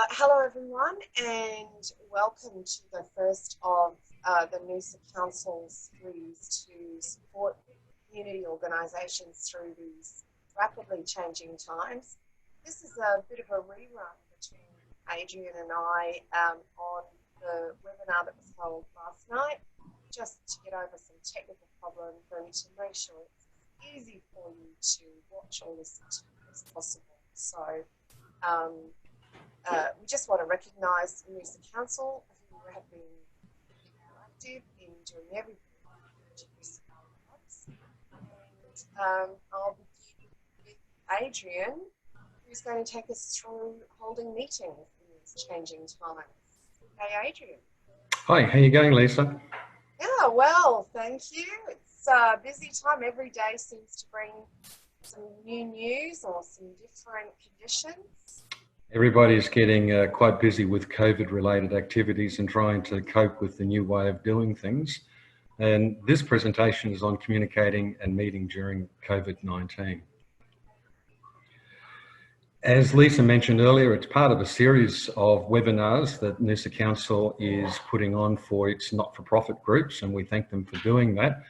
Hello everyone, and welcome to the first of the Noosa Council series to support community organisations through these rapidly changing times. This is a bit of a rerun between Adrian and I on the webinar that was held last night, just to get over some technical problems and to make sure it's easy for you to watch or listen to as possible. So we just want to recognise the Noosa Council, who have been active in doing everything to reduce lives. And I'll begin with Adrian, who's going to take us through holding meetings in these changing times. Hey, Adrian. Hi, how are you going, Leisa? Yeah, well, thank you. It's a busy time. Every day seems to bring some new news or some different conditions. Everybody's getting quite busy with COVID-related activities and trying to cope with the new way of doing things. And this presentation is on communicating and meeting during COVID-19. As Leisa mentioned earlier, it's part of a series of webinars that Noosa Council is putting on for its not-for-profit groups, and we thank them for doing that.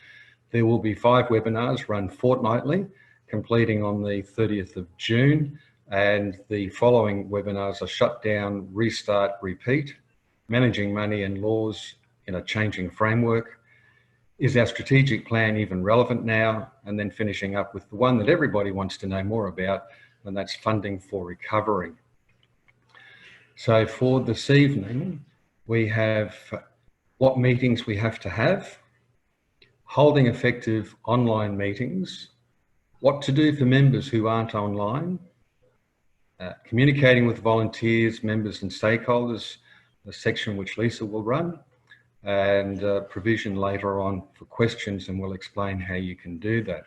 There will be 5 webinars run fortnightly, completing on the 30th of June. And the following webinars are Shut Down, Restart, Repeat, Managing Money and Laws in a Changing Framework, Is Our Strategic Plan Even Relevant Now? And then finishing up with the one that everybody wants to know more about, and that's Funding for Recovery. So for this evening, we have what meetings we have to have, holding effective online meetings, what to do for members who aren't online, communicating with volunteers, members and stakeholders, a section which Leisa will run, and provision later on for questions, and we'll explain how you can do that.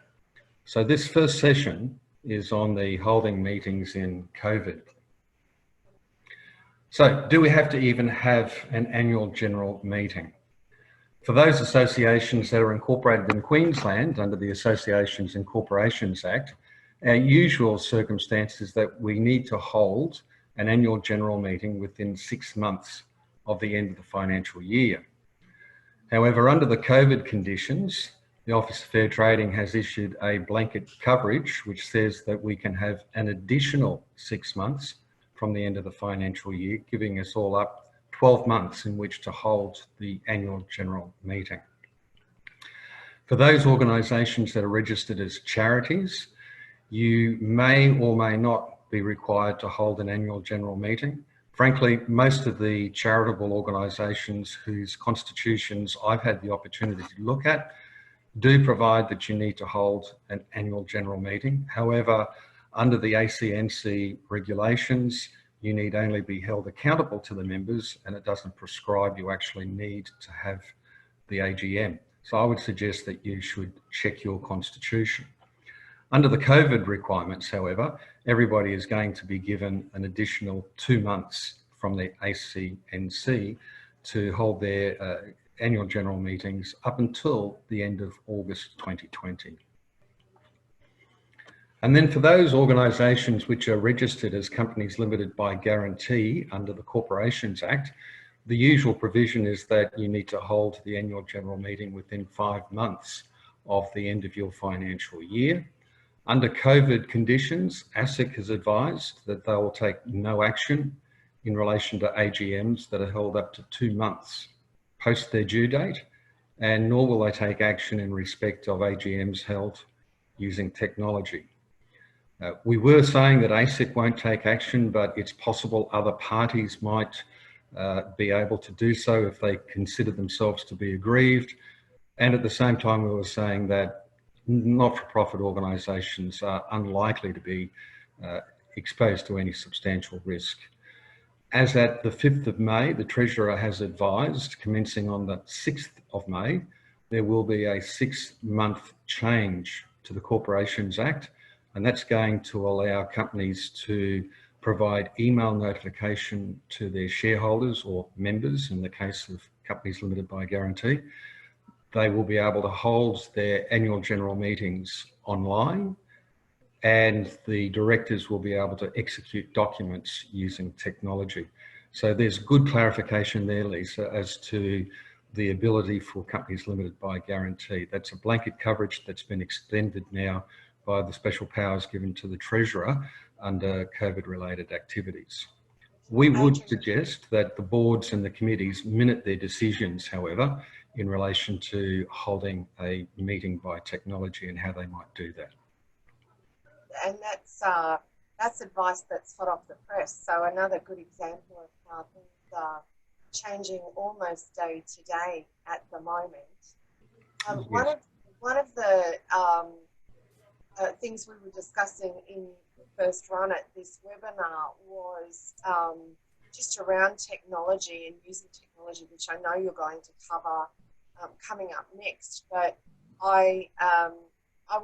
So this first session is on the holding meetings in COVID. So do we have to even have an annual general meeting? For those associations that are incorporated in Queensland under the Associations and Corporations Act, our usual circumstance is that we need to hold an annual general meeting within 6 months of the end of the financial year. However, under the COVID conditions, the Office of Fair Trading has issued a blanket coverage which says that we can have an additional 6 months from the end of the financial year, giving us all up 12 months in which to hold the annual general meeting. For those organisations that are registered as charities, you may or may not be required to hold an annual general meeting. Frankly, most of the charitable organisations whose constitutions I've had the opportunity to look at do provide that you need to hold an annual general meeting. However, under the ACNC regulations, you need only be held accountable to the members, and it doesn't prescribe you actually need to have the AGM. So I would suggest that you should check your constitution. Under the COVID requirements, however, everybody is going to be given an additional 2 months from the ACNC to hold their annual general meetings up until the end of August 2020. And then for those organisations which are registered as companies limited by guarantee under the Corporations Act, the usual provision is that you need to hold the annual general meeting within 5 months of the end of your financial year. Under COVID conditions, ASIC has advised that they will take no action in relation to AGMs that are held up to 2 months post their due date, and nor will they take action in respect of AGMs held using technology. We were saying that ASIC won't take action, but it's possible other parties might be able to do so if they consider themselves to be aggrieved. And at the same time, we were saying that not-for-profit organisations are unlikely to be exposed to any substantial risk. As at the 5th of May, the Treasurer has advised, commencing on the 6th of May, there will be a 6-month change to the Corporations Act, and that's going to allow companies to provide email notification to their shareholders or members in the case of companies limited by guarantee. They will be able to hold their annual general meetings online, and the directors will be able to execute documents using technology. So there's good clarification there, Leisa, as to the ability for companies limited by guarantee. That's a blanket coverage that's been extended now by the special powers given to the Treasurer under COVID-related activities. We would suggest that the boards and the committees minute their decisions, however, in relation to holding a meeting by technology and how they might do that. And that's advice that's hot off the press. So another good example of how things are changing almost day to day at the moment. Yes. One of the things we were discussing in the first run at this webinar was just around technology and using technology, which I know you're going to cover coming up next. But I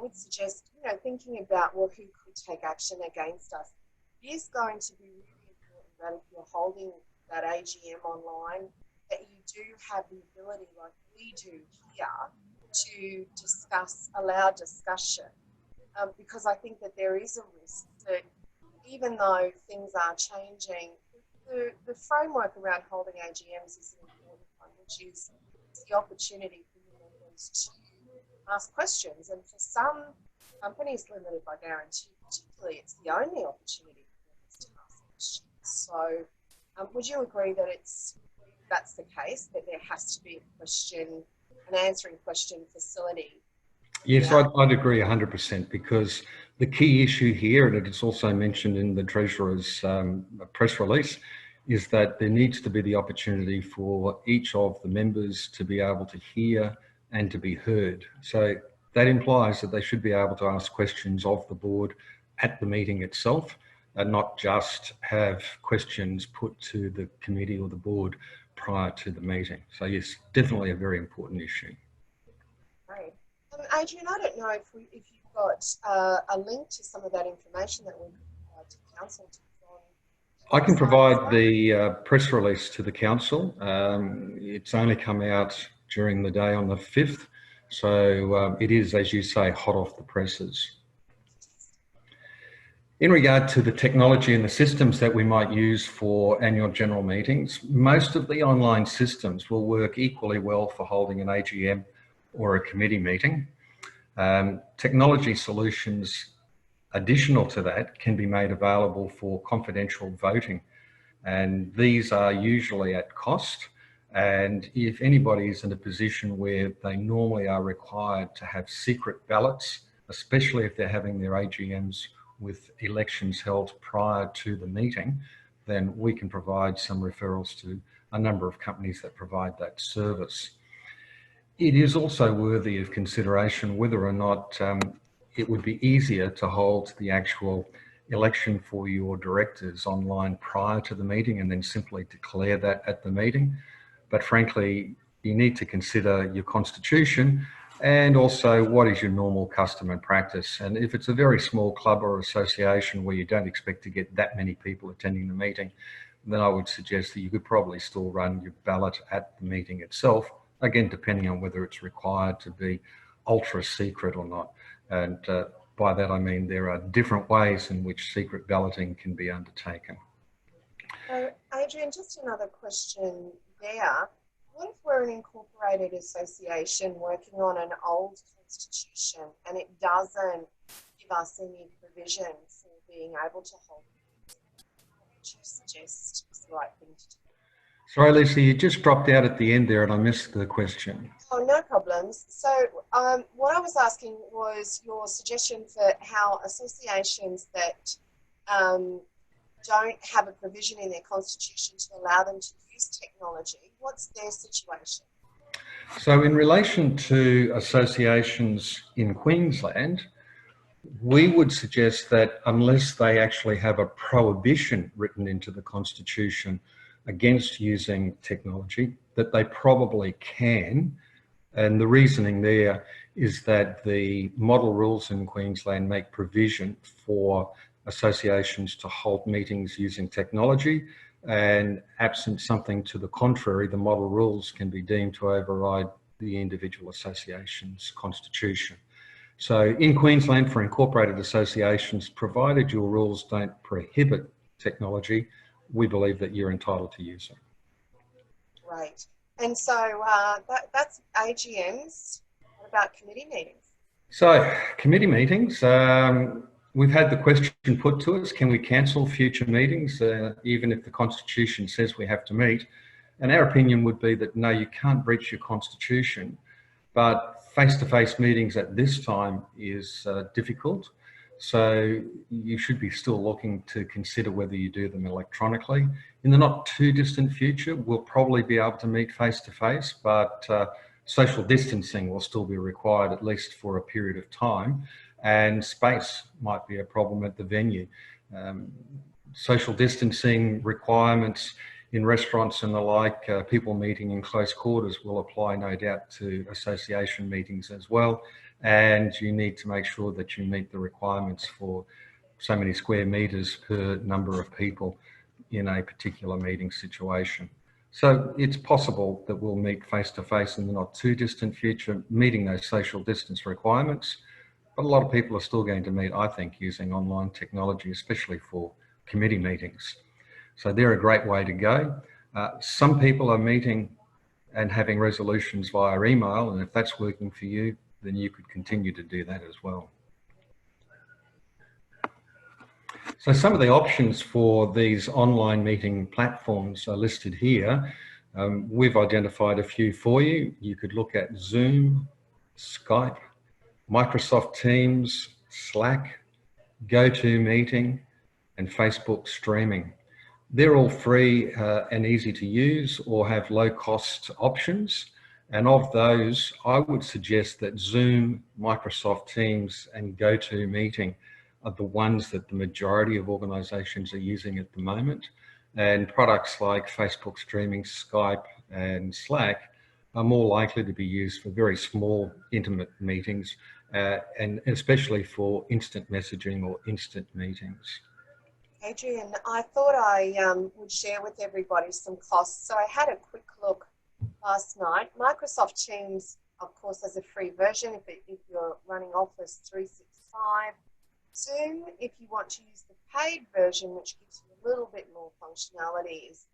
would suggest, thinking about, well, who could take action against us. It is going to be really important that if you're holding that AGM online, that you do have the ability, like we do here, to allow discussion. Because I think that there is a risk that even though things are changing, the framework around holding AGMs is an important one, which is the opportunity for your members to ask questions. And for some companies limited by guarantee, particularly, it's the only opportunity for members to ask questions. So would you agree that that's the case, that there has to be an answering question facility? Yes, I'd agree 100%, because the key issue here, and it's also mentioned in the Treasurer's press release, is that there needs to be the opportunity for each of the members to be able to hear and to be heard. So that implies that they should be able to ask questions of the board at the meeting itself, and not just have questions put to the committee or the board prior to the meeting. So yes, definitely a very important issue. Great. Adrian, I don't know if you've got a link to some of that information that we could provide to council. I can provide the press release to the council. It's only come out during the day on the 5th. So it is, as you say, hot off the presses. In regard to the technology and the systems that we might use for annual general meetings, most of the online systems will work equally well for holding an AGM or a committee meeting. Technology solutions additional to that can be made available for confidential voting, and these are usually at cost. And if anybody is in a position where they normally are required to have secret ballots, especially if they're having their AGMs with elections held prior to the meeting, then we can provide some referrals to a number of companies that provide that service. It is also worthy of consideration whether or not it would be easier to hold the actual election for your directors online prior to the meeting and then simply declare that at the meeting. But frankly, you need to consider your constitution and also what is your normal custom and practice. And if it's a very small club or association where you don't expect to get that many people attending the meeting, then I would suggest that you could probably still run your ballot at the meeting itself, again, depending on whether it's required to be ultra secret or not. And by that, I mean there are different ways in which secret balloting can be undertaken. Adrian, just another question there. What if we're an incorporated association working on an old constitution and it doesn't give us any provision for being able to hold it? What would you suggest is the right thing to do? Sorry, Leisa, you just dropped out at the end there and I missed the question. Oh, no problems. So what I was asking was your suggestion for how associations that don't have a provision in their constitution to allow them to use technology, what's their situation? So in relation to associations in Queensland, we would suggest that unless they actually have a prohibition written into the constitution against using technology, that they probably can. And the reasoning there is that the model rules in Queensland make provision for associations to hold meetings using technology, and absent something to the contrary, the model rules can be deemed to override the individual association's constitution. So in Queensland, for incorporated associations, provided your rules don't prohibit technology, we believe that you're entitled to use it. Right. And so that's AGMs. What about committee meetings? So committee meetings, we've had the question put to us, can we cancel future meetings even if the Constitution says we have to meet? And our opinion would be that no, you can't breach your Constitution, but face-to-face meetings at this time is difficult. So you should be still looking to consider whether you do them electronically. In the not too distant future, we'll probably be able to meet face-to-face, but social distancing will still be required at least for a period of time, and space might be a problem at the venue. Social distancing requirements in restaurants and the like, people meeting in close quarters will apply no doubt to association meetings as well. And you need to make sure that you meet the requirements for so many square meters per number of people in a particular meeting situation. So it's possible that we'll meet face-to-face in the not too distant future, meeting those social distance requirements. But a lot of people are still going to meet, I think, using online technology, especially for committee meetings. So they're a great way to go. Some people are meeting and having resolutions via email, and if that's working for you, then you could continue to do that as well. So some of the options for these online meeting platforms are listed here. We've identified a few for you. You could look at Zoom, Skype, Microsoft Teams, Slack, GoToMeeting, and Facebook streaming. They're all free and easy to use or have low cost options. And of those, I would suggest that Zoom, Microsoft Teams, and GoToMeeting are the ones that the majority of organisations are using at the moment. And products like Facebook streaming, Skype, and Slack are more likely to be used for very small, intimate meetings, and especially for instant messaging or instant meetings. Adrian, I thought I would share with everybody some costs. So I had a quick look last night. Microsoft Teams, of course, has a free version if you're running Office 365. Zoom, if you want to use the paid version, which gives you a little bit more functionality, is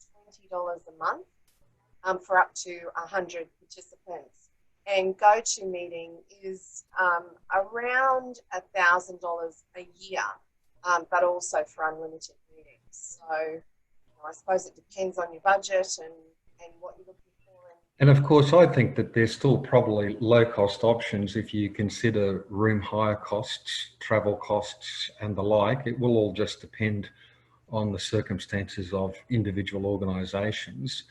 $20 a month for up to 100 participants. And GoToMeeting is around $1,000 a year, but also for unlimited meetings. So I suppose it depends on your budget and what you're looking for. And of course, I think that there's still probably low-cost options if you consider room hire costs, travel costs, and the like. It will all just depend on the circumstances of individual organisations.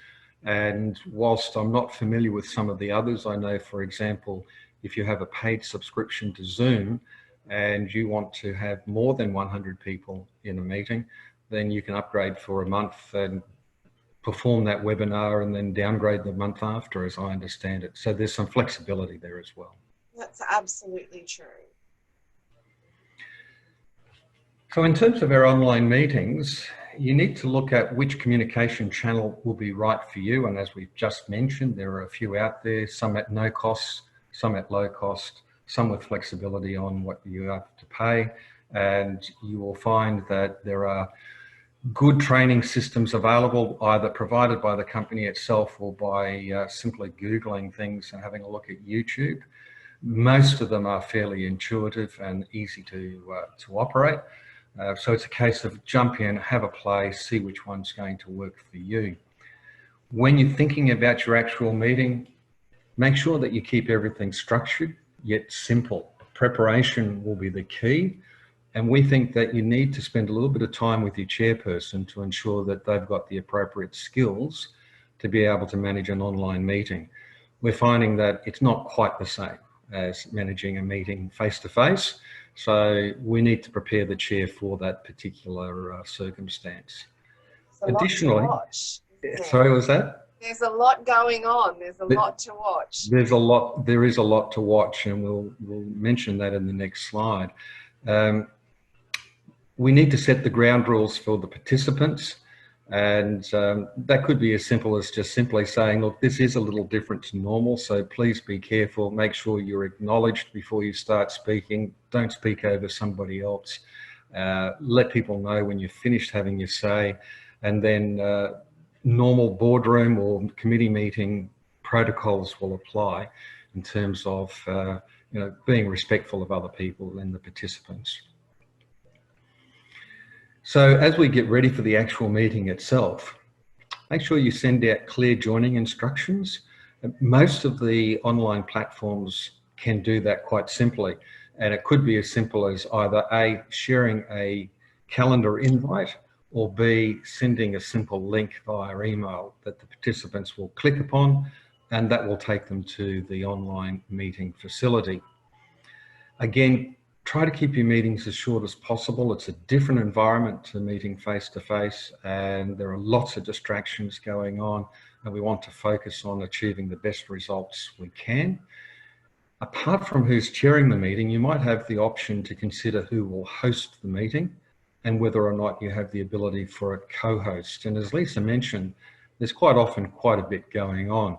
And whilst I'm not familiar with some of the others, I know, for example, if you have a paid subscription to Zoom and you want to have more than 100 people in a meeting, then you can upgrade for a month and perform that webinar and then downgrade the month after, as I understand it. So there's some flexibility there as well. That's absolutely true. So in terms of our online meetings, you need to look at which communication channel will be right for you. And as we've just mentioned, there are a few out there, some at no cost, some at low cost, some with flexibility on what you have to pay. And you will find that there are good training systems available, either provided by the company itself or by simply Googling things and having a look at YouTube. Most of them are fairly intuitive and easy to operate. So it's a case of jump in, have a play, see which one's going to work for you. When you're thinking about your actual meeting, make sure that you keep everything structured yet simple. Preparation will be the key. And we think that you need to spend a little bit of time with your chairperson to ensure that they've got the appropriate skills to be able to manage an online meeting. We're finding that it's not quite the same as managing a meeting face-to-face. So we need to prepare the chair for that particular circumstance. Additionally, sorry, what was that? There's a lot going on. There's a lot to watch. There is a lot to watch, and we'll mention that in the next slide. We need to set the ground rules for the participants. And that could be as simple as just simply saying, look, this is a little different to normal, so please be careful. Make sure you're acknowledged before you start speaking. Don't speak over somebody else. Let people know when you've finished having your say. And then normal boardroom or committee meeting protocols will apply in terms of being respectful of other people and the participants. So as we get ready for the actual meeting itself, make sure you send out clear joining instructions. Most of the online platforms can do that quite simply, and it could be as simple as either A, sharing a calendar invite, or B, sending a simple link via email that the participants will click upon, and that will take them to the online meeting facility. Again, try to keep your meetings as short as possible. It's a different environment to meeting face-to-face, and there are lots of distractions going on, and we want to focus on achieving the best results we can. Apart from who's chairing the meeting, you might have the option to consider who will host the meeting and whether or not you have the ability for a co-host. And as Leisa mentioned, there's quite often quite a bit going on.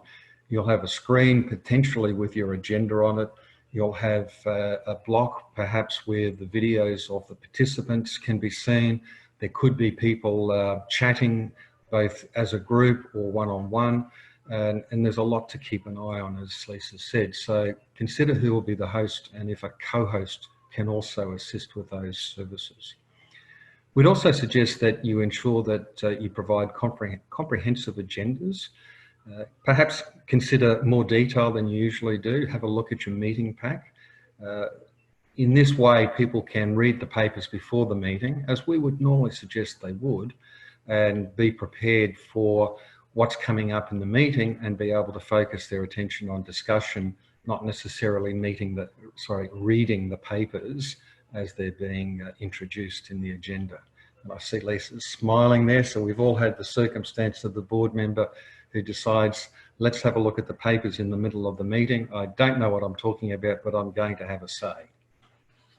You'll have a screen potentially with your agenda on it. You'll have a block perhaps where the videos of the participants can be seen. There could be people chatting both as a group or one-on-one, and there's a lot to keep an eye on, as Leisa said. So consider who will be the host and if a co-host can also assist with those services. We'd also suggest that you ensure that you provide comprehensive agendas. Perhaps consider more detail than you usually do. Have a look at your meeting pack. In this way, people can read the papers before the meeting, as we would normally suggest they would, and be prepared for what's coming up in the meeting and be able to focus their attention on discussion, not necessarily reading the papers as they're being introduced in the agenda. And I see Leisa smiling there, so we've all had the circumstance of the board member who decides, let's have a look at the papers in the middle of the meeting. I don't know what I'm talking about, but I'm going to have a say.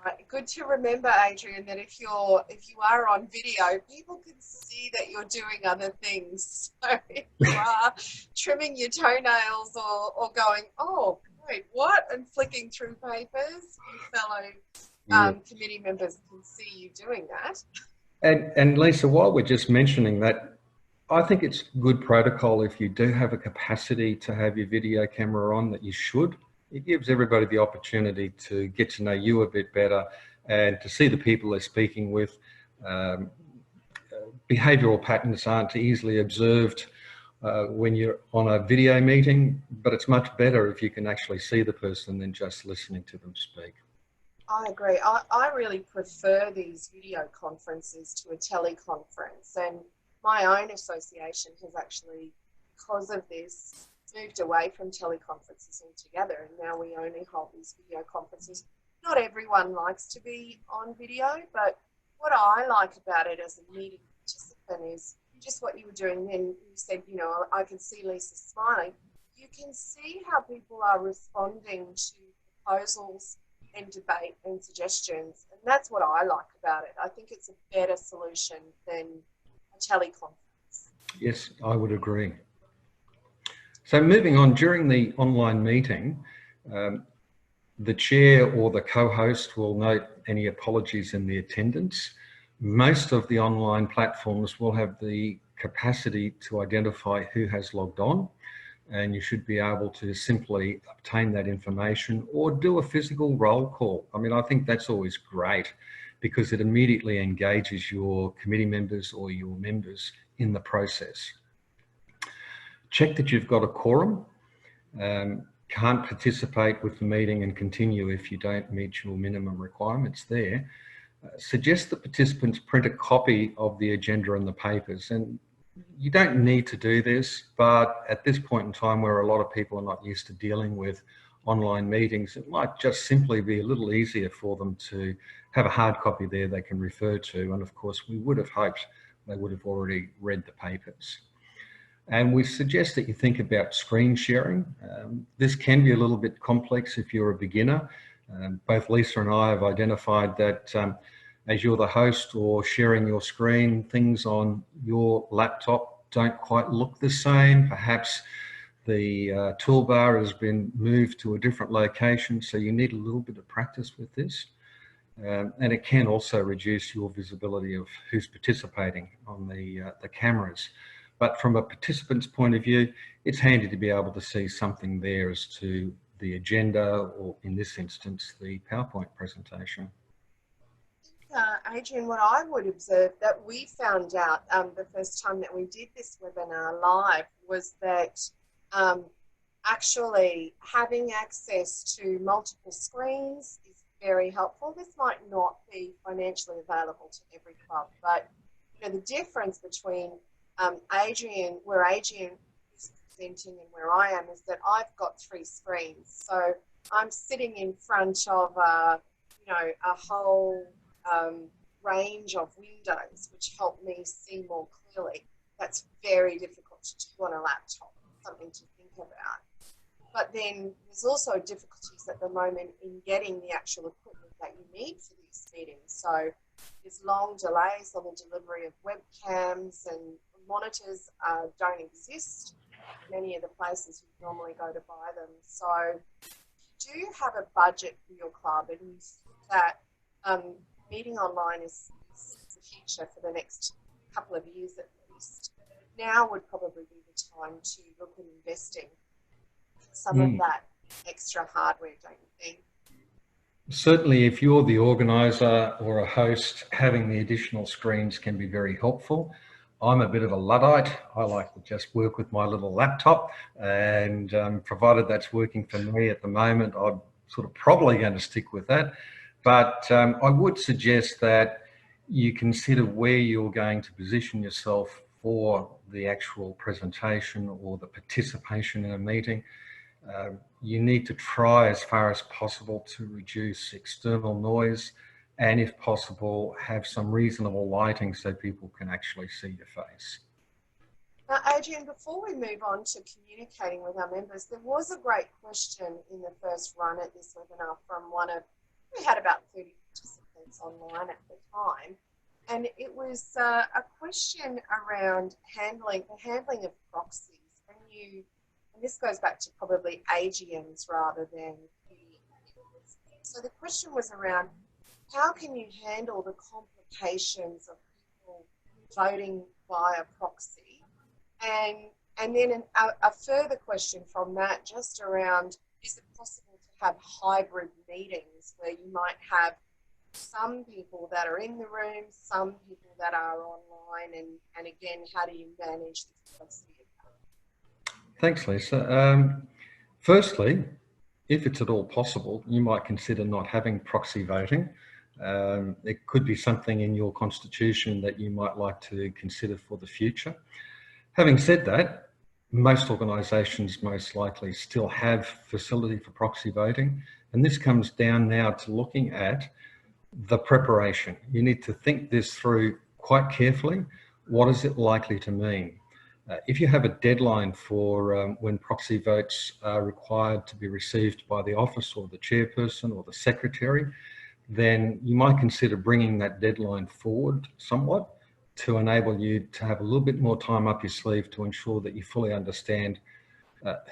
Right. Good to remember, Adrian, that if you are on video, people can see that you're doing other things. So if you are trimming your toenails or going, oh, wait, what? And flicking through papers, fellow committee members can see you doing that. And Leisa, while we're just mentioning that, I think it's good protocol if you do have a capacity to have your video camera on, that you should. It gives everybody the opportunity to get to know you a bit better and to see the people they're speaking with. Behavioural patterns aren't easily observed when you're on a video meeting, but it's much better if you can actually see the person than just listening to them speak. I agree. I really prefer these video conferences to a teleconference, and my own association has actually, because of this, moved away from teleconferences altogether, and now we only hold these video conferences. Not everyone likes to be on video, but what I like about it as a meeting participant is just what you were doing then. You said, you know, I can see Leisa smiling. You can see how people are responding to proposals and debate and suggestions, and that's what I like about it. I think it's a better solution than a teleconference. Yes, I would agree. So moving on, during the online meeting, the chair or the co-host will note any apologies in the attendance. Most of the online platforms will have the capacity to identify who has logged on, and you should be able to simply obtain that information or do a physical roll call. I mean, I think that's always great because it immediately engages your committee members or your members in the process. Check that you've got a quorum. Can't participate with the meeting and continue if you don't meet your minimum requirements there. Suggest the participants print a copy of the agenda and the papers. And you don't need to do this, but at this point in time where a lot of people are not used to dealing with online meetings, it might just simply be a little easier for them to have a hard copy there they can refer to. And of course, we would have hoped they would have already read the papers. And we suggest that you think about screen sharing. This can be a little bit complex if you're a beginner. Both Leisa and I have identified that as you're the host or sharing your screen, things on your laptop don't quite look the same. Perhaps the toolbar has been moved to a different location, so you need a little bit of practice with this. And it can also reduce your visibility of who's participating on the cameras. But from a participant's point of view, it's handy to be able to see something there as to the agenda, or in this instance, the PowerPoint presentation. Adrian, what I would observe that we found out the first time that we did this webinar live was that actually having access to multiple screens is very helpful. This might not be financially available to every club, but you know, the difference between Adrian, where Adrian is presenting and where I am, is that I've got 3 screens. So I'm sitting in front of you know, a whole range of windows which help me see more clearly. That's very difficult to do on a laptop, something to think about. But then there's also difficulties at the moment in getting the actual equipment that you need for these meetings. So there's long delays on the delivery of webcams, and monitors don't exist in many of the places you normally go to buy them. So do you have a budget for your club, and you think that meeting online is the future for the next couple of years at least, now would probably be the time to look at investing in some of that extra hardware, don't you think? Certainly, if you're the organiser or a host, having the additional screens can be very helpful. I'm a bit of a Luddite. I like to just work with my little laptop, and provided that's working for me at the moment, I'm sort of probably going to stick with that. But I would suggest that you consider where you're going to position yourself for the actual presentation or the participation in a meeting. You need to try as far as possible to reduce external noise, and if possible, have some reasonable lighting so people can actually see your face. Now, Adrian, before we move on to communicating with our members, there was a great question in the first run at this webinar from we had about 30 participants online at the time, and it was a question around the handling of proxies. And this goes back to probably AGMs rather than meetings. So the question was around, how can you handle the complications of people voting via proxy? And then a further question from that, just around, is it possible to have hybrid meetings where you might have some people that are in the room, some people that are online, and again, how do you manage the complexity of that? Thanks, Leisa. Firstly, if it's at all possible, you might consider not having proxy voting. It could be something in your constitution that you might like to consider for the future. Having said that, most organisations most likely still have facility for proxy voting, and this comes down now to looking at the preparation. You need to think this through quite carefully. What is it likely to mean? If you have a deadline for when proxy votes are required to be received by the office or the chairperson or the secretary, then you might consider bringing that deadline forward somewhat to enable you to have a little bit more time up your sleeve to ensure that you fully understand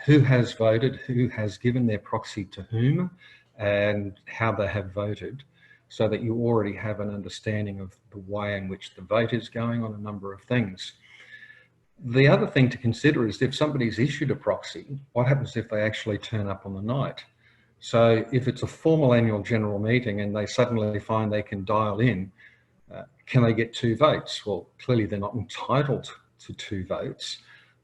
who has voted, who has given their proxy to whom, and how they have voted, so that you already have an understanding of the way in which the vote is going on a number of things. The other thing to consider is if somebody's issued a proxy, what happens if they actually turn up on the night? So if it's a formal annual general meeting and they suddenly find they can dial in, can they get 2 votes? Well, clearly they're not entitled to 2 votes.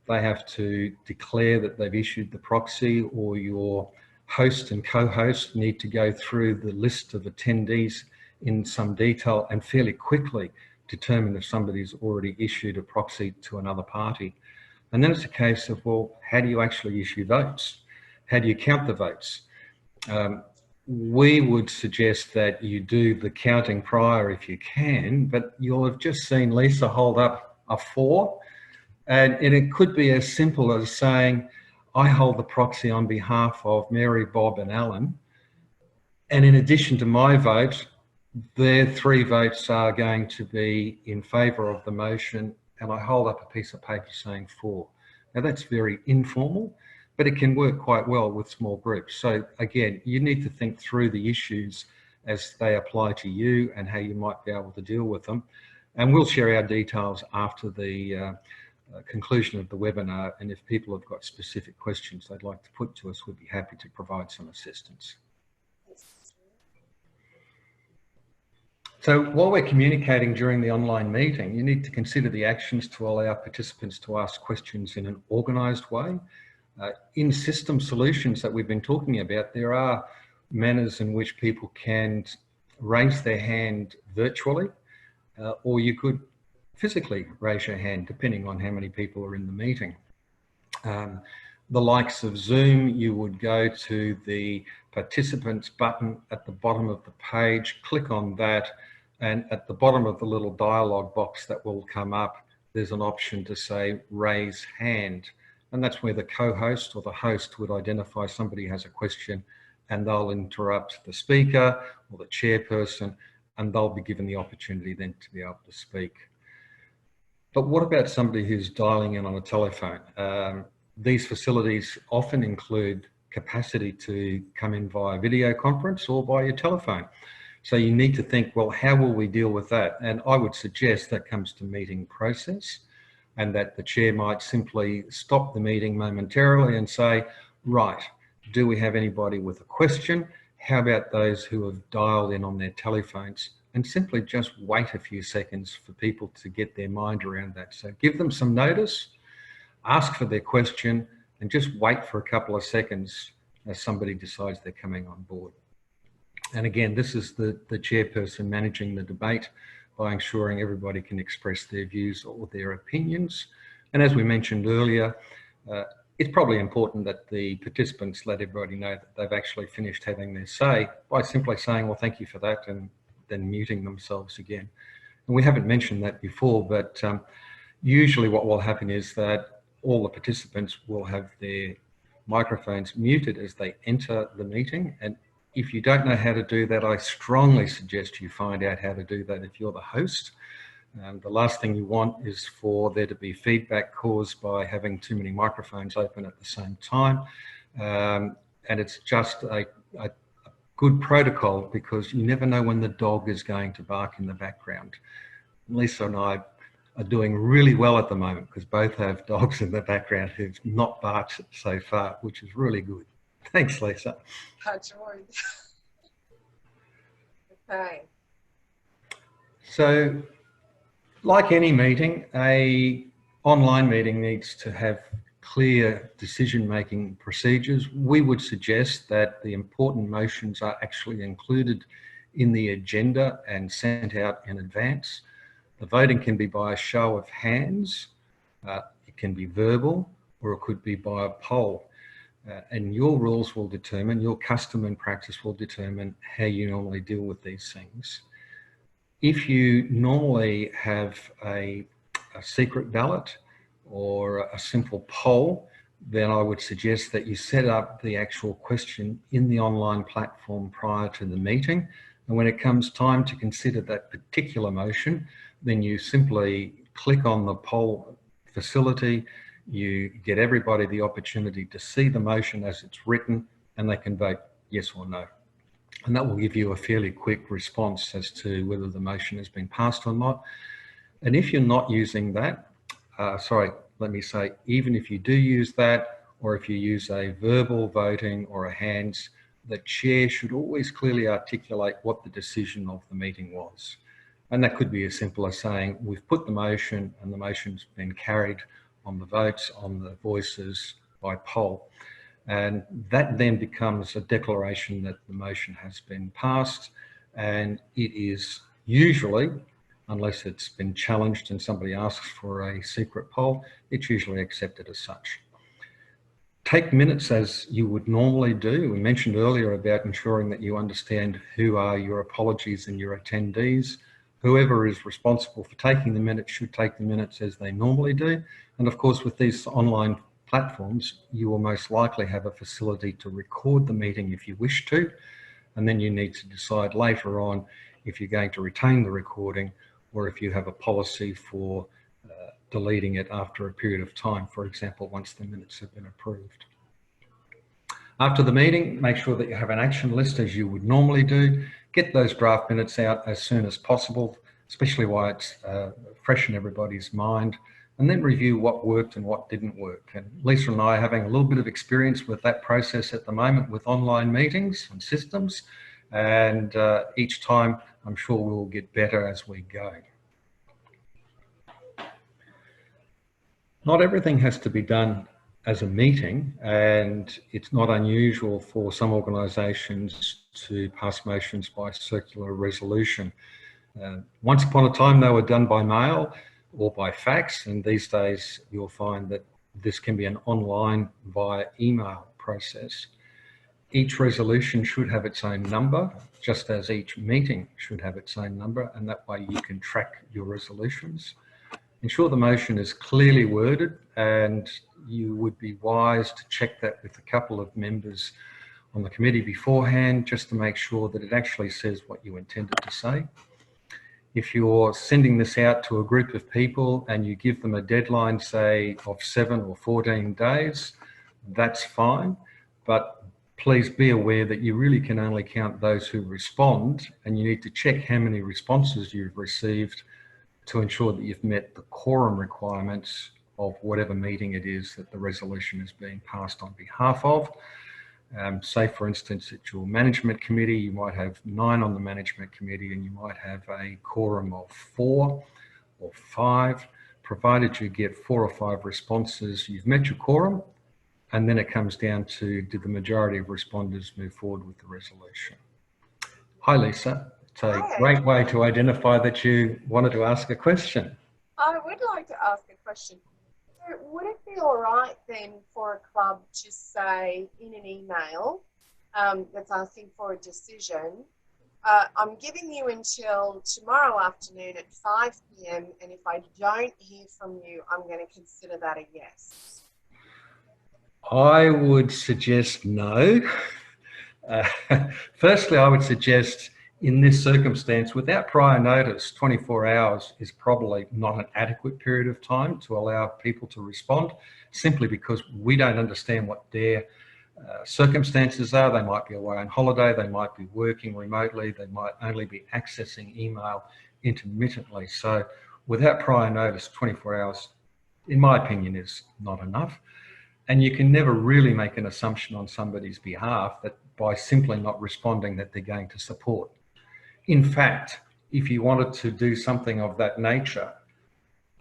They have to declare that they've issued the proxy, or your host and co-host need to go through the list of attendees in some detail and fairly quickly determine if somebody's already issued a proxy to another party. And then it's a case of, well, how do you actually issue votes? How do you count the votes? We would suggest that you do the counting prior if you can, but you'll have just seen Leisa hold up a 4, and it could be as simple as saying, I hold the proxy on behalf of Mary, Bob and Alan, and in addition to my vote, Their 3 votes are going to be in favour of the motion, and I hold up a piece of paper saying for. Now that's very informal, but it can work quite well with small groups. So again, you need to think through the issues as they apply to you and how you might be able to deal with them. And we'll share our details after the conclusion of the webinar, and if people have got specific questions they'd like to put to us, we'd be happy to provide some assistance. So while we're communicating during the online meeting, you need to consider the actions to allow participants to ask questions in an organised way. In system solutions that we've been talking about, there are manners in which people can raise their hand virtually, or you could physically raise your hand depending on how many people are in the meeting. The likes of Zoom, you would go to the participants button at the bottom of the page, click on that, and at the bottom of the little dialog box that will come up, there's an option to say raise hand. And that's where the co-host or the host would identify somebody has a question, and they'll interrupt the speaker or the chairperson, and they'll be given the opportunity then to be able to speak. But what about somebody who's dialing in on a telephone? These facilities often include capacity to come in via video conference or via your telephone. So you need to think, well, how will we deal with that? And I would suggest that comes to meeting process, and that the chair might simply stop the meeting momentarily and say, right, do we have anybody with a question? How about those who have dialed in on their telephones? And simply just wait a few seconds for people to get their mind around that. So give them some notice, ask for their question, and just wait for a couple of seconds as somebody decides they're coming on board. And again, this is the chairperson managing the debate by ensuring everybody can express their views or their opinions. And as we mentioned earlier, it's probably important that the participants let everybody know that they've actually finished having their say by simply saying, well, thank you for that, and then muting themselves again. And we haven't mentioned that before, but usually what will happen is that all the participants will have their microphones muted as they enter the meeting. And if you don't know how to do that, I strongly suggest you find out how to do that if you're the host. The last thing you want is for there to be feedback caused by having too many microphones open at the same time. And it's just a good protocol, because you never know when the dog is going to bark in the background. Leisa and I are doing really well at the moment because both have dogs in the background who've not barked so far, which is really good. Thanks, Leisa. George. Okay. So, like any meeting, a online meeting needs to have clear decision-making procedures. We would suggest that the important motions are actually included in the agenda and sent out in advance. The voting can be by a show of hands, it can be verbal, or it could be by a poll. And your rules will determine, your custom and practice will determine how you normally deal with these things. If you normally have a secret ballot or a simple poll, then I would suggest that you set up the actual question in the online platform prior to the meeting. And when it comes time to consider that particular motion, then you simply click on the poll facility, you get everybody the opportunity to see the motion as it's written, and they can vote yes or no. And that will give you a fairly quick response as to whether the motion has been passed or not. And if you're not using that, even if you do use that, or if you use a verbal voting or a hands, the chair should always clearly articulate what the decision of the meeting was. And that could be as simple as saying, we've put the motion and the motion's been carried on the votes, on the voices by poll. And that then becomes a declaration that the motion has been passed, and it is usually, unless it's been challenged and somebody asks for a secret poll, it's usually accepted as such. Take minutes as you would normally do. We mentioned earlier about ensuring that you understand who are your apologies and your attendees. Whoever is responsible for taking the minutes should take the minutes as they normally do. And of course, with these online platforms, you will most likely have a facility to record the meeting if you wish to. And then you need to decide later on if you're going to retain the recording, or if you have a policy for deleting it after a period of time, for example, once the minutes have been approved. After the meeting, make sure that you have an action list as you would normally do. Get those draft minutes out as soon as possible, especially while it's fresh in everybody's mind, and then review what worked and what didn't work. And Leisa and I are having a little bit of experience with that process at the moment with online meetings and systems, and each time I'm sure we'll get better as we go. Not everything has to be done as a meeting, and it's not unusual for some organisations to pass motions by circular resolution. Once upon a time they were done by mail or by fax, and these days you'll find that this can be an online via email process. Each resolution should have its own number, just as each meeting should have its own number, and that way you can track your resolutions. Ensure the motion is clearly worded, and you would be wise to check that with a couple of members on the committee beforehand, just to make sure that it actually says what you intended to say. If you're sending this out to a group of people and you give them a deadline, say, of 7 or 14 days, that's fine. But please be aware that you really can only count those who respond, and you need to check how many responses you've received to ensure that you've met the quorum requirements of whatever meeting it is that the resolution is being passed on behalf of. Say, for instance, at your management committee, you might have 9 on the management committee and you might have a quorum of 4 or 5. Provided you get 4 or 5 responses, you've met your quorum, and then it comes down to, did the majority of responders move forward with the resolution? Hi, Leisa. It's a great way to identify that you wanted to ask a question. I would like to ask a question. So would it be all right then for a club to say in an email that's asking for a decision, I'm giving you until tomorrow afternoon at 5 p.m. and if I don't hear from you, I'm going to consider that a yes? I would suggest no. Firstly, I would suggest in this circumstance, without prior notice, 24 hours is probably not an adequate period of time to allow people to respond, simply because we don't understand what their circumstances are. They might be away on holiday, they might be working remotely, they might only be accessing email intermittently. So without prior notice, 24 hours, in my opinion, is not enough. And you can never really make an assumption on somebody's behalf that by simply not responding that they're going to support. In fact, if you wanted to do something of that nature,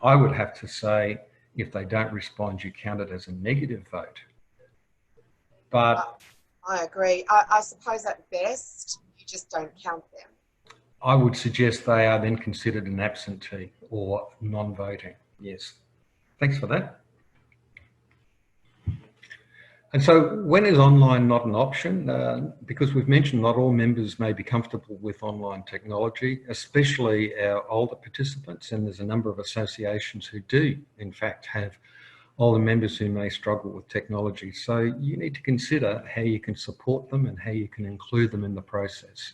I would have to say, if they don't respond, you count it as a negative vote. But I agree. I suppose at best, you just don't count them. I would suggest they are then considered an absentee or non-voting. Yes. Thanks for that. And so when is online not an option? Because we've mentioned not all members may be comfortable with online technology, especially our older participants, and there's a number of associations who do, in fact, have older members who may struggle with technology. So you need to consider how you can support them and how you can include them in the process.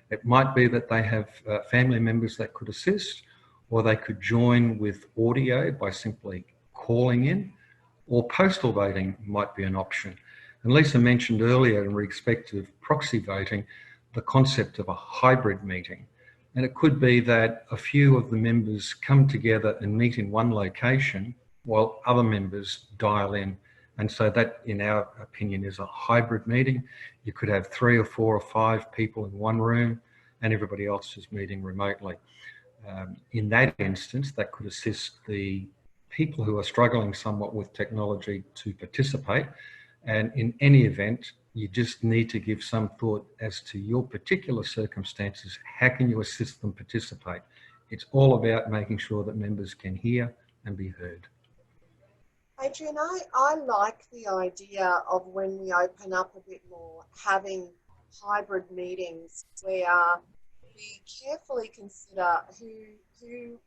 It might be that they have family members that could assist, or they could join with audio by simply calling in, or postal voting might be an option. And Leisa mentioned earlier in respect of proxy voting, the concept of a hybrid meeting. And it could be that a few of the members come together and meet in one location while other members dial in. And so that, in our opinion, is a hybrid meeting. You could have 3 or 4 or 5 people in one room and everybody else is meeting remotely. In that instance, that could assist the people who are struggling somewhat with technology to participate. And in any event, you just need to give some thought as to your particular circumstances. How can you assist them participate? It's all about making sure that members can hear and be heard. Adrian, I like the idea of, when we open up a bit more, having hybrid meetings where we carefully consider who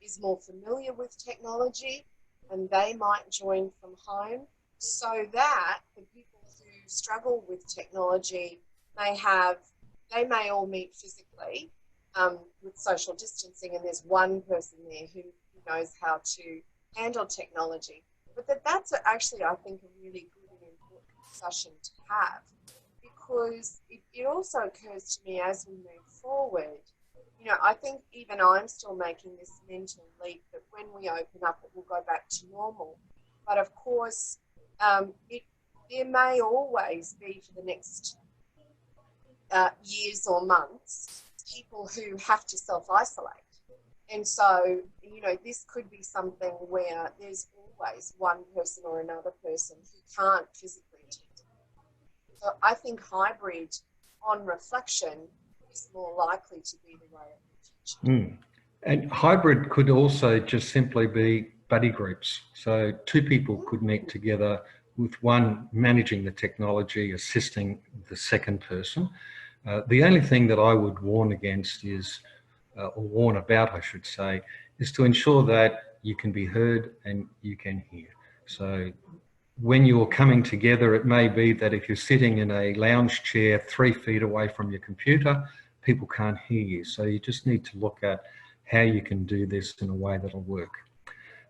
is more familiar with technology, and they might join from home, so that the people who struggle with technology they may all meet physically, with social distancing, and there's one person there who knows how to handle technology. But that's actually, I think, a really good and important discussion to have, because it also occurs to me as we move forward, I think even I'm still making this mental leap that when we open up, it will go back to normal. But of course, there may always be for the next years or months, people who have to self-isolate. And so, this could be something where there's always one person or another person who can't physically attend. So I think hybrid, on reflection, is more likely to be the way of the future. And hybrid could also just simply be buddy groups. So two people could meet together with one managing the technology, assisting the second person. The only thing that I would warn against is, or warn about, I should say, is to ensure that you can be heard and you can hear. So when you're coming together, it may be that if you're sitting in a lounge chair 3 feet away from your computer, people can't hear you. So you just need to look at how you can do this in a way that'll work.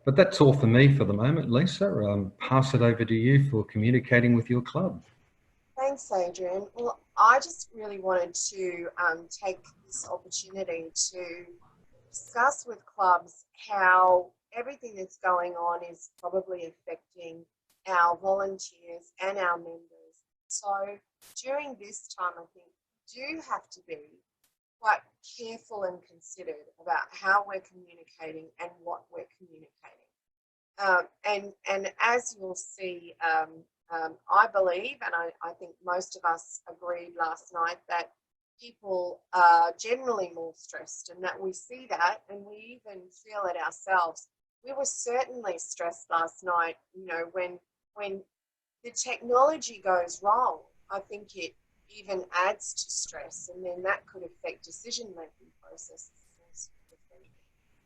But that's all for me for the moment, Leisa. Pass it over to you for communicating with your club. Thanks, Adrian. Well, I just really wanted to take this opportunity to discuss with clubs how everything that's going on is probably affecting our volunteers and our members. So during this time, I think we do have to be quite careful and considered about how we're communicating and what we're communicating. And as you'll see, I believe, and I think most of us agreed last night, that people are generally more stressed, and that we see that and we even feel it ourselves. We were certainly stressed last night, when the technology goes wrong. I think it even adds to stress, and then that could affect decision-making processes.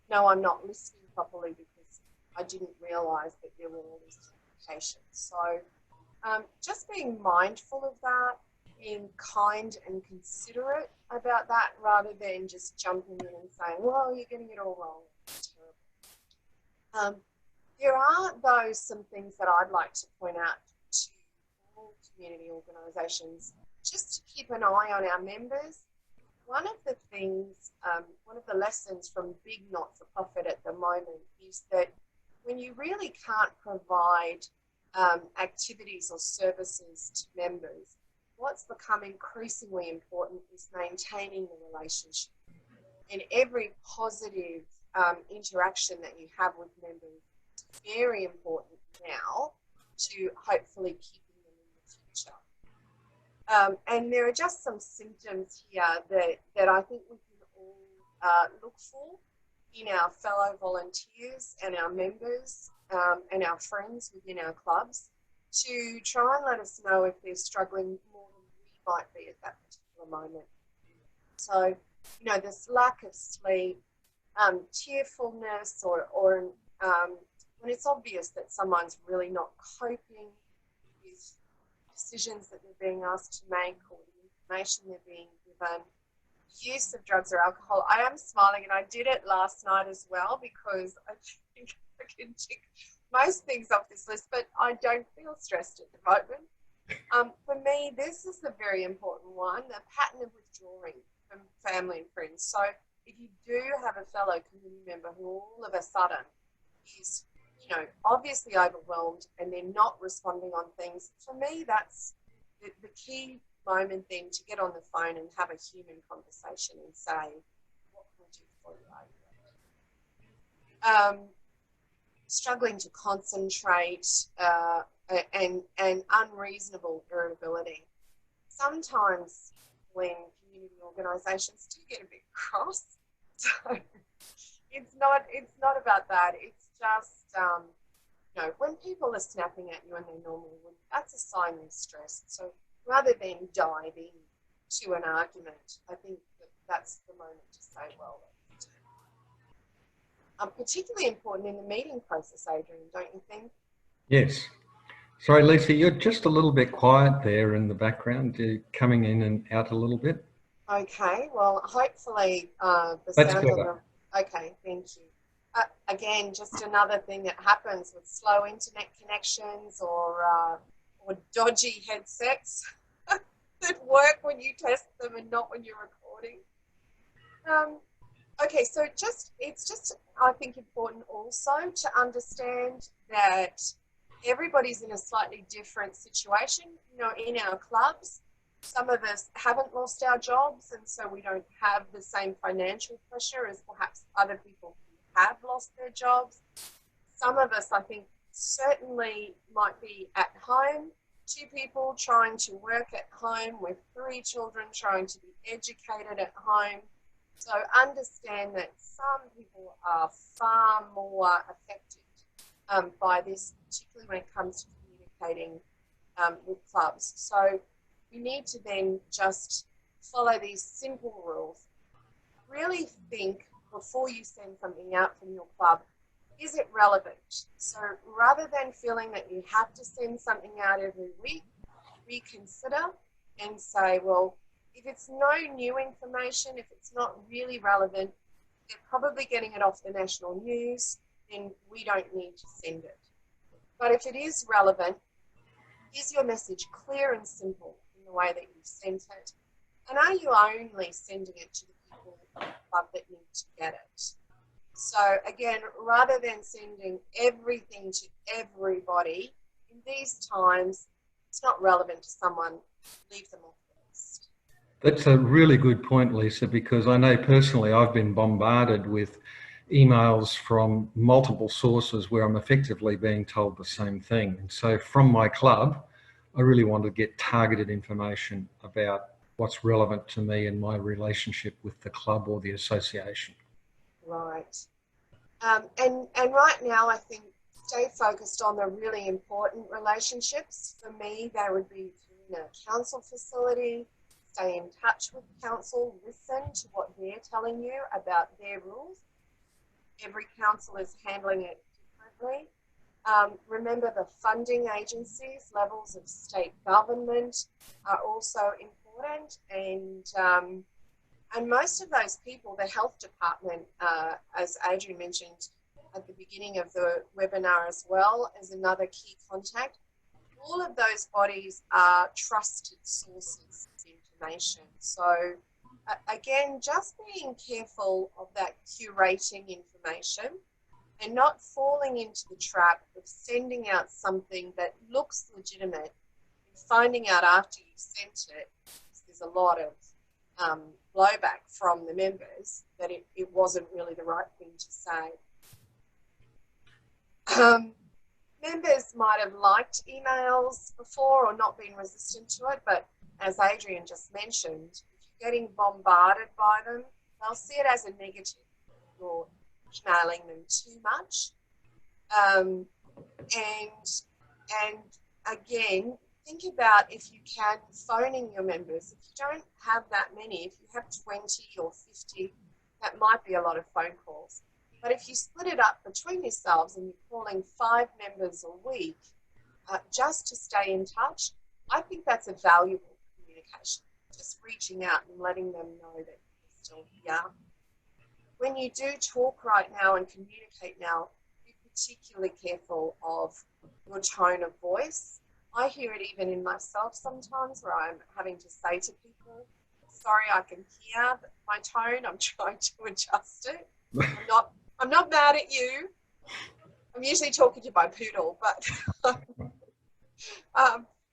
No, I'm not listening properly because I didn't realise that there were all these complications. So just being mindful of that, being kind and considerate about that, rather than just jumping in and saying, well, you're getting it all wrong. It's terrible. There are, though, some things that I'd like to point out to all community organisations, just to keep an eye on our members. One of the things, one of the lessons from big not-for-profit at the moment is that when you really can't provide activities or services to members, what's become increasingly important is maintaining the relationship. And every positive interaction that you have with members is very important now to hopefully keeping them in the future. And there are just some symptoms here that I think we can all look for in our fellow volunteers and our members and our friends within our clubs, to try and let us know if they're struggling more than we might be at that particular moment. So, this lack of sleep, tearfulness, or when it's obvious that someone's really not coping with decisions that they're being asked to make or the information they're being given, use of drugs or alcohol. I am smiling, and I did it last night as well, because I think I can tick most things off this list, but I don't feel stressed at the moment. For me, this is the very important one, the pattern of withdrawing from family and friends. So if you do have a fellow community member who all of a sudden is, obviously overwhelmed and they're not responding on things, for me, that's the key moment then to get on the phone and have a human conversation and say, what can we do for you? Struggling to concentrate and unreasonable irritability. Sometimes when community organisations do get a bit cross, so it's not about that. It's just when people are snapping at you and they normally wouldn't, that's a sign they're stressed. So rather than dive into an argument, I think that's the moment to say, well, particularly important in the meeting process, Adrian, don't you think? Yes. Sorry, Leisa, you're just a little bit quiet there in the background. You're coming in and out a little bit. Okay, well, hopefully the That's sound on better. the. Okay, thank you. Again, just another thing that happens with slow internet connections or dodgy headsets that work when you test them and not when you're recording. Um, okay, so it's just I think important also to understand that everybody's in a slightly different situation. You know, in our clubs, some of us haven't lost our jobs, and so we don't have the same financial pressure as perhaps other people who have lost their jobs. Some of us, I think, certainly might be at home, two people trying to work at home with three children trying to be educated at home. So understand that some people are far more affected by this, particularly when it comes to communicating with clubs. So we need to then just follow these simple rules. Really think before you send something out from your club, is it relevant? So rather than feeling that you have to send something out every week, reconsider and say, well, if it's no new information, if it's not really relevant, they're probably getting it off the national news, then we don't need to send it. But if it is relevant, is your message clear and simple in the way that you've sent it? And are you only sending it to the people in the club that need to get it? So again, rather than sending everything to everybody, in these times, it's not relevant to someone, leave them off the list. That's a really good point, Lisa, because I know personally I've been bombarded with emails from multiple sources where I'm effectively being told the same thing. And so from my club, I really want to get targeted information about what's relevant to me and my relationship with the club or the association. Right. And right now, I think stay focused on the really important relationships. For me, they would be in a council facility, stay in touch with council, listen to what they're telling you about their rules. Every council is handling it differently. Remember the funding agencies, levels of state government are also important, and most of those people, the health department, as Adrian mentioned at the beginning of the webinar as well, as another key contact, all of those bodies are trusted sources of information. So again, just being careful of that curating information and not falling into the trap of sending out something that looks legitimate and finding out after you sent it, there's a lot of blowback from the members that it wasn't really the right thing to say. Members might have liked emails before or not been resistant to it, but as Adrian just mentioned, if you're getting bombarded by them, they'll see it as a negative if you're emailing them too much. And again, think about, if you can, phoning your members. If you don't have that many, if you have 20 or 50, that might be a lot of phone calls. But if you split it up between yourselves and you're calling 5 members a week just to stay in touch, I think that's a valuable communication, just reaching out and letting them know that you're still here. When you do talk right now and communicate now, be particularly careful of your tone of voice. I hear it even in myself sometimes, where I'm having to say to people, sorry, I can hear my tone, I'm trying to adjust it. I'm not mad at you. I'm usually talking to my poodle, but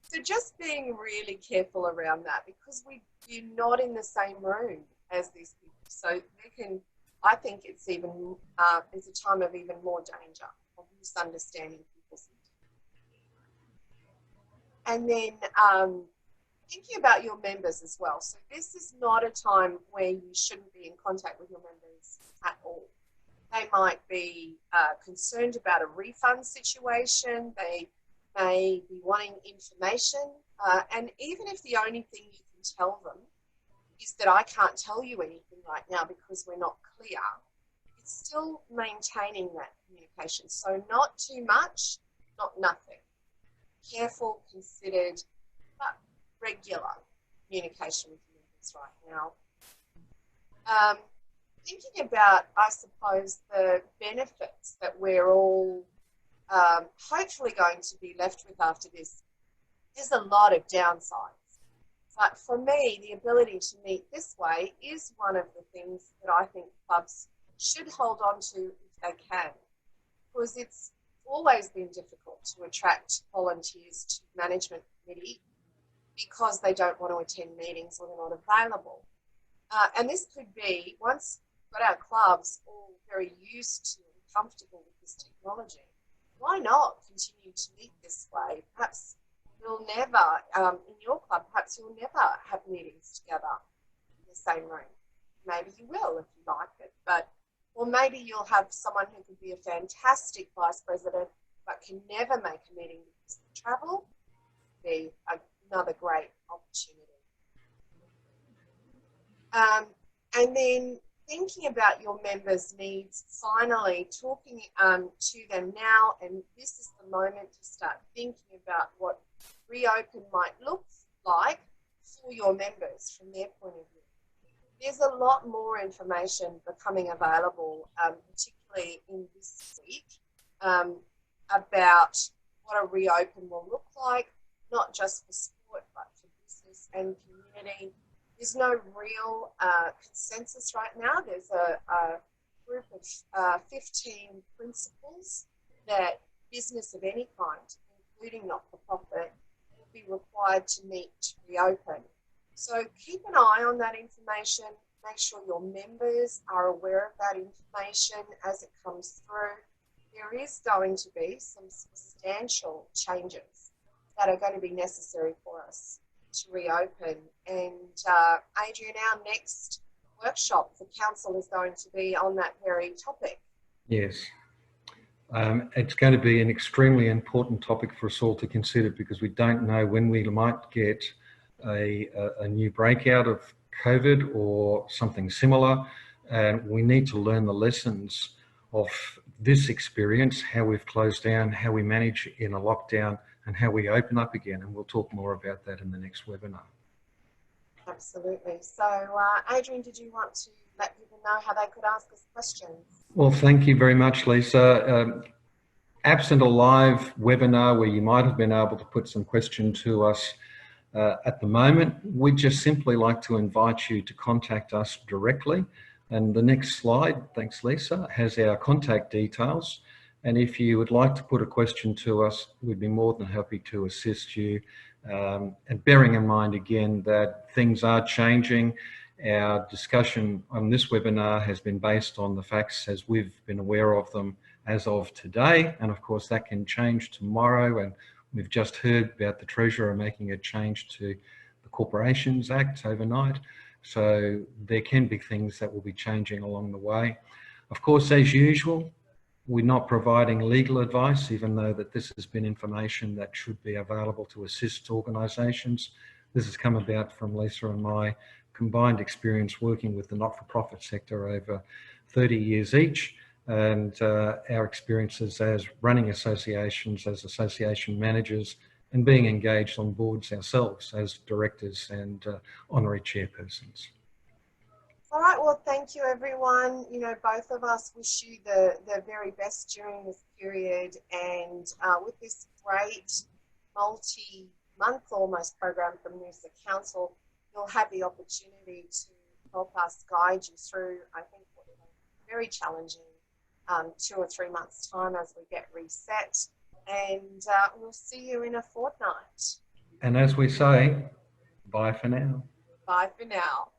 so just being really careful around that, because you're not in the same room as these people. So I think it's even it's a time of even more danger of misunderstanding people's intent. And then thinking about your members as well. So this is not a time where you shouldn't be in contact with your members at all. They might be concerned about a refund situation. They may be wanting information. And even if the only thing you can tell them is that I can't tell you anything right now because we're not clear, it's still maintaining that communication. So not too much, not nothing. Careful, considered, but regular communication with members right now. Thinking about, I suppose, the benefits that we're all hopefully going to be left with after this, there's a lot of downsides. But for me, the ability to meet this way is one of the things that I think clubs should hold on to if they can, because it's always been difficult to attract volunteers to management committee because they don't want to attend meetings or they're not available. And this could be, once we've got our clubs all very used to and comfortable with this technology, why not continue to meet this way? Perhaps you'll never, in your club, perhaps you'll never have meetings together in the same room. Maybe you will if you like it, but, or maybe you'll have someone who could be a fantastic vice president but can never make a meeting because of travel. Be another great opportunity. And then thinking about your members' needs, finally talking to them now, and this is the moment to start thinking about what reopen might look like for your members from their point of view. There's a lot more information becoming available, particularly in this week, about what a reopen will look like, not just for sport, but for business and community. There's no real consensus right now. There's a group of 15 principles that business of any kind, including not-for-profit, will be required to meet to reopen. So keep an eye on that information. Make sure your members are aware of that information as it comes through. There is going to be some substantial changes that are going to be necessary for us to reopen. And Adrian, our next workshop for council is going to be on that very topic. Yes. It's going to be an extremely important topic for us all to consider, because we don't know when we might get a new breakout of COVID or something similar. And we need to learn the lessons of this experience, how we've closed down, how we manage in a lockdown, and how we open up again. And we'll talk more about that in the next webinar. Absolutely. So, Adrian, did you want to let people know how they could ask us questions? Well, thank you very much, Leisa. Absent a live webinar where you might have been able to put some question to us at the moment, we'd just simply like to invite you to contact us directly. And the next slide, thanks Leisa, has our contact details. And if you would like to put a question to us, we'd be more than happy to assist you. And bearing in mind again that things are changing, our discussion on this webinar has been based on the facts as we've been aware of them as of today. And of course that can change tomorrow. And we've just heard about the Treasurer making a change to the Corporations Act overnight. So there can be things that will be changing along the way. Of course, as usual, we're not providing legal advice, even though that this has been information that should be available to assist organisations. This has come about from Leisa and my combined experience working with the not-for-profit sector over 30 years each, and our experiences as running associations, as association managers, and being engaged on boards ourselves as directors and honorary chairpersons. All right, well, thank you everyone. You know, both of us wish you the very best during this period, and with this great multi-month almost program from Noosa Council, you'll have the opportunity to help us guide you through, I think, what is very challenging 2 or 3 months' time as we get reset, and we'll see you in a fortnight. And as we say, bye for now. Bye for now.